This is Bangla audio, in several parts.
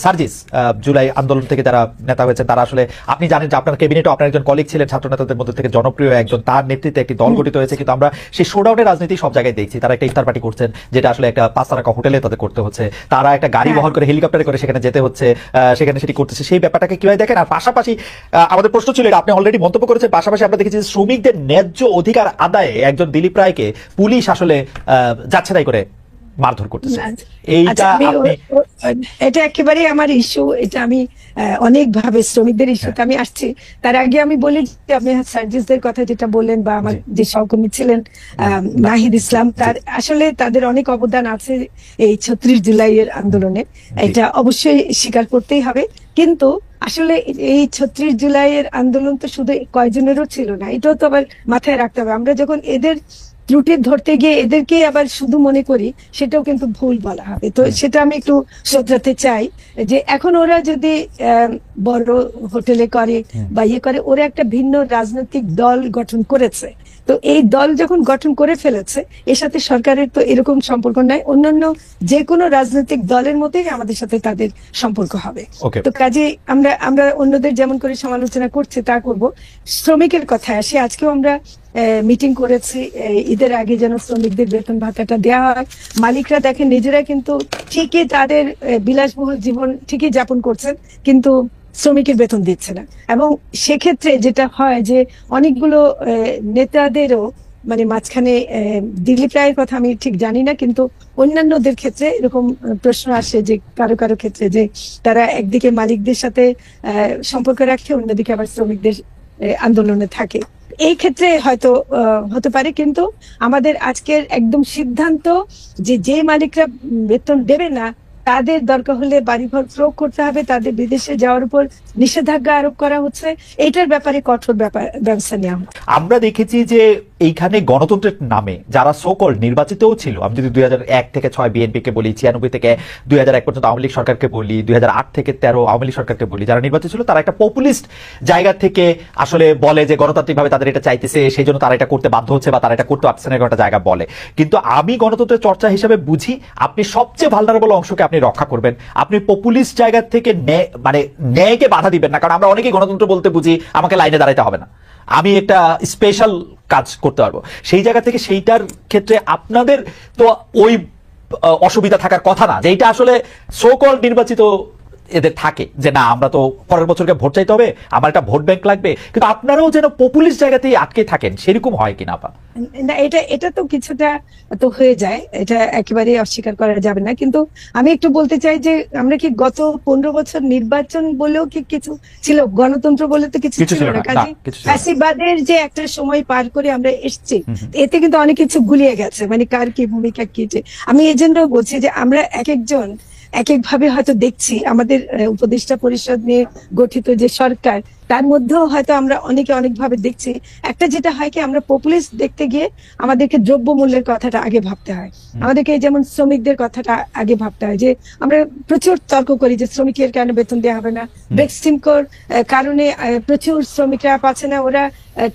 সার্জিস জুলাই আন্দোলন থেকে যারা নেতা হয়েছে তারা আসলে আপনি জানেন যে আপনার ক্যাবিনেটও আপনার একজন কলিগ ছিলেন ছাত্র নেতাদের মধ্যে থেকে জনপ্রিয় একজন, তার নেতৃত্বে একটি দল গঠিত হয়েছে। কিন্তু আমরা সেই শোডাউনের রাজনীতি সব জায়গায় দেখছি। তারা একটা ইফতার পার্টি করছেন, যেটা আসলে একটা 5 তারকা হোটেলে তাদের করতে হচ্ছে। তারা একটা গাড়ি বহন করে হেলিকপ্টারে করে সেখানে যেতে হচ্ছে, সেখানে সেটি করতেছে। সেই ব্যাপারটাকে কিভাবে দেখেন? আর পাশাপাশি আমাদের প্রশ্ন ছিল, এটা আপনি অলরেডি মন্তব্য করেছেন, পাশাপাশি আমরা দেখেছি শ্রমিকদের ন্যায্য অধিকার আদায়ে একজন দিলীপ রায়কে পুলিশ আসলে যাচ্ছে তাই করে মারধর করতেছে। এটা একেবারে আমার ইস্যু, এটা আমি অনেকভাবে শ্রমিকদের ইস্যুতে আমি আসছি। তার আগে আমি বলি যে আপনি সার্জিসদের কথা যেটা বললেন, বা আমার যে সহকর্মী ছিলেন নাহিদ ইসলাম, তার আসলে তাদের অনেক অবদান আছে এই 36 জুলাইয়ের আন্দোলনে, এটা অবশ্যই স্বীকার করতেই হবে। কিন্তু আসলে এই 36 জুলাইয়ের আন্দোলন তো শুধু কয়জনেরও ছিল না, এটাও তো আবার মাথায় রাখতে হবে। আমরা যখন এদের ত্রুটি ধরতে গিয়ে এদেরকে আবার শুধু মনে করি, সেটাও কিন্তু ভুল বলা হবে। তো সেটা আমি একটু শোধরাতে চাই যে এখন ওরা যদি বড় হোটেলে করে বা ইয়ে করে, ওরা একটা ভিন্ন রাজনৈতিক দল গঠন করেছে। তো এই দল যখন গঠন করে ফেলেছে, এর সাথে সরকারের তো এরকম সম্পর্ক নাই। অন্যান্য যে কোনো রাজনৈতিক দলের মতোই আমাদের সাথে তাদের সম্পর্ক হবে। তো কাজে আমরা অন্যদের যেমন করে সমালোচনা করছি তা করব। শ্রমিকের কথায় আসি, আজকেও আমরা মিটিং করেছি ঈদের আগে যেন শ্রমিকদের বেতন ভাতাটা দেওয়া হয়। মালিকরা দেখেন নিজেরা কিন্তু ঠিকই তাদের বিলাসবহুল জীবন ঠিকই যাপন করছেন, কিন্তু শ্রমিকের বেতন দিচ্ছে না। এবং সেক্ষেত্রে যেটা হয় যে অনেকগুলো নেতাদেরও মানে মাঝখানে দিলীপ রায়ের কথা আমি ঠিক জানি না, কিন্তু অন্যান্যদের ক্ষেত্রে এরকম প্রশ্ন আসে যে কারো কারো ক্ষেত্রে যে তারা একদিকে মালিকদের সাথে সম্পর্ক রাখে, অন্যদিকে আবার শ্রমিকদের আন্দোলনে থাকে। এই ক্ষেত্রে হয়তো হতে পারে, কিন্তু আমাদের আজকের একদম সিদ্ধান্ত যে মালিকরা বেতন দেবে না তাদের দরকার হলে বাড়িঘর প্রয়োগ করতে হবে, তাদের বিদেশে যাওয়ার উপর নিষেধাজ্ঞা আরোপ করা হচ্ছে, এটার ব্যাপারে কঠোর ব্যবস্থা নেওয়া হবে। আমরা দেখেছি যে এইখানে গণতন্ত্রের নামে যারা সোকল নির্বাচিতও ছিল, আমি যদি 2001 থেকে 6 বিএনপি কে বলি, 96 থেকে 2001 পর্যন্ত আওয়ামী লীগ সরকারকে বলি, 2008 থেকে 13 আওয়ামী লীগ সরকারকে বলি, যারা নির্বাচিত ছিল তারা একটা পপুলিস্ট জায়গা থেকে আসলে বলে যে গণতান্ত্রিকভাবে তাদের এটা চাইতেছে, সেই জন্য তারা এটা করতে বাধ্য হচ্ছে বা তারা এটা করতে পারছে না, একটা জায়গা বলে। কিন্তু আমি গণতন্ত্রের চর্চা হিসেবে বুঝি আপনি সবচেয়ে ভালনারেবল অংশকে আপনি রক্ষা করবেন, আপনি পপুলিস্ট জায়গা থেকে মানে ন্যায়কে বাধা দিবেন না। কারণ আমরা অনেকেই গণতন্ত্র বলতে বুঝি আমাকে লাইনে দাঁড়াইতে হবে না, আমি একটা স্পেশাল কাজ করতে পারবো। সেই জায়গা থেকে সেইটার ক্ষেত্রে আপনাদের তো ওই অসুবিধা থাকার কথা না, যেটা আসলে সোকল নির্বাচিত এদের থাকে যে না আমরা তো পরের বছরকে ভোট চাইতে হবে, আমার একটা ভোট ব্যাংক লাগবে। কিন্তু আপনারাও যেন পপুলিস্ট জায়গাতেই আটকে থাকেন, সেরকম হয় কিনা? না, এটা তো কিছুটা তো হয়ে যায়, এটা একেবারে অস্বীকার করা যাবে না। কিন্তু আমি একটু বলতে চাই যে আমরা কি গত 15 বছর নির্বাচন বলেও কি কিছু ছিল? গণতন্ত্র বলে তো কিছু ছিল না। কাজে ফ্যাসিবাদের যে একটা সময় পার করে আমরা এসেছি, এতে কিন্তু অনেক কিছু গুলিয়ে গেছে, মানে কার কি ভূমিকা কি। যে আমি এই জন্য বলছি যে আমরা এক একজন এক একভাবে হয়তো দেখছি, আমাদের উপদেষ্টা পরিষদ নিয়ে গঠিত যে সরকার, তার মধ্যেও হয়তো আমরা অনেকে অনেকভাবে দেখছি। একটা যেটা হয় কি, আমরা পপুলিস্ট দেখতে গিয়ে আমাদেরকে দ্রব্য মূল্যের কথাটা আগে ভাবতে হয়, আমাদেরকে যেমন শ্রমিকদের কথাটা আগে ভাবতে হয়। যে আমরা প্রচুর তর্ক করি যে শ্রমিকের কেন বেতন দেওয়া হবে না, বেক্সিমকোর কারণে প্রচুর শ্রমিকরা পাচ্ছে না, ওরা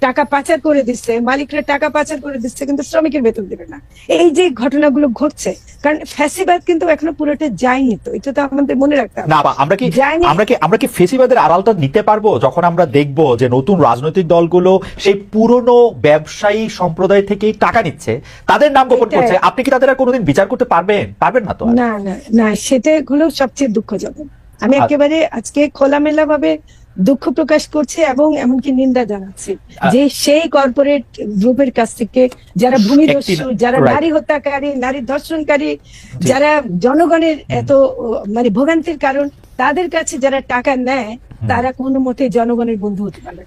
টাকা পাচার করে দিচ্ছে, মালিকরা টাকা পাচার করে দিচ্ছে, কিন্তু শ্রমিকের বেতন দেবে না। এই যে ঘটনাগুলো ঘটছে, কারণ ফ্যাসিবাদ কিন্তু এখনো পুরোটা যায়নি, তো এটা তো আমাদের মনে রাখতে হবে। না, আমরা কি ফ্যাসিবাদের আড়ালটা নিতে পারবো যখন আমরা দেখবো যে নতুন রাজনৈতিক দলগুলো সেই পুরনো ব্যবসায়ী সম্প্রদায় থেকেই টাকা নিচ্ছে, তাদের নাম গোপন করছে? আপনি কি তাদের আর কোনোদিন বিচার করতে পারবেন না? তো না, সেটা হলো সবচেয়ে দুঃখজনক। আমি একেবারে আজকে খোলামেলা ভাবে দুঃখ প্রকাশ করছি এবং এমনকি নিন্দা জানাচ্ছি যে সেই কর্পোরেট গ্রুপের কাছ থেকে যারা ভূমিদস্যু, যারা নারী হত্যাকারী, নারী ধর্ষণকারী, যারা জনগণের এত মানে ভোগান্তির কারণ, তাদের কাছে যারা টাকা নেয়, তারা কোনো মতে জনগণের বন্ধু হতে পারে।